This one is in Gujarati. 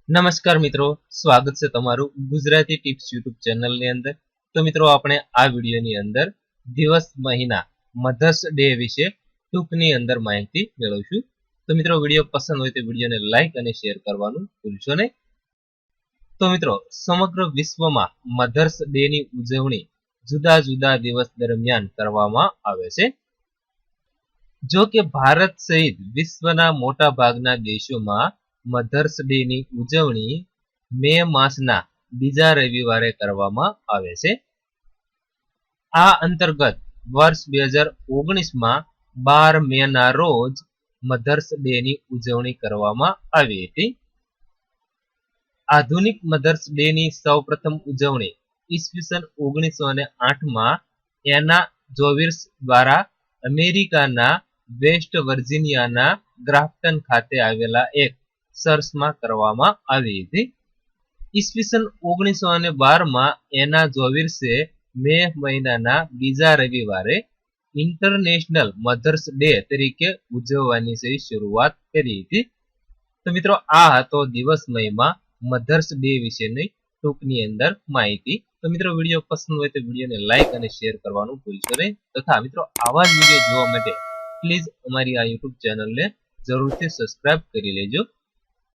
નમસ્કાર મિત્રો, સ્વાગત છે તમારું ગુજરાતી ટિપ્સ યુટ્યુબ ચેનલની અંદર। તો મિત્રો આપણે આ વિડીયોની અંદર દિવસ મહિના મધર્સ ડે વિશે ટૂંકની અંદર માહિતી મેળવીશું। તો મિત્રો વિડીયો પસંદ હોય તો વિડીયોને લાઈક અને શેર કરવાનું ભૂલશો નહીં। તો મિત્રો સમગ્ર વિશ્વમાં મધર્સ ડે ની ઉજવણી જુદા જુદા દિવસ દરમિયાન કરવામાં આવે છે। જો કે ભારત સહિત વિશ્વના મોટા ભાગના દેશોમાં મધર્સ ડે ની ઉજવણી મે માસના બીજા રવિવારે કરવામાં આવે છે। આ અંતર્ગત વર્ષ 2019માં 12 મેના રોજ મધર્સ ડે ની ઉજવણી કરવામાં આવી હતી। આધુનિક મધર્સ ડે ની સૌપ્રથમ ઉજવણી ઈસવીસન 1908માં એના જોવિર્સ દ્વારા અમેરિકાના વેસ્ટ વર્જિનિયાના ગ્રાફ્ટન ખાતે આવેલા એક ચર્ચમાં કરવામાં આવી હતી। ઈસવીસન 1912માં એના જોવિર્સે મે મહિનાના બીજા રવિવારે ઇન્ટરનેશનલ મધર્સ ડે તરીકે ઉજવવાની શરૂઆત કરી હતી। તો મિત્રો આ હતો દિવસમયમાં મધર્સ ડે વિશેની ટૂંકની અંદર માહિતી। તો મિત્રો વિડીયો પસંદ હોય તો વિડીયોને લાઈક અને શેર કરવાનું ભૂલશો નહીં, તથા મિત્રો આવા જ વિડીયો જોવા માટે પ્લીઝ અમારી આ યુટ્યુબ ચેનલને જરૂરથી સબસ્ક્રાઇબ કરી લેજો।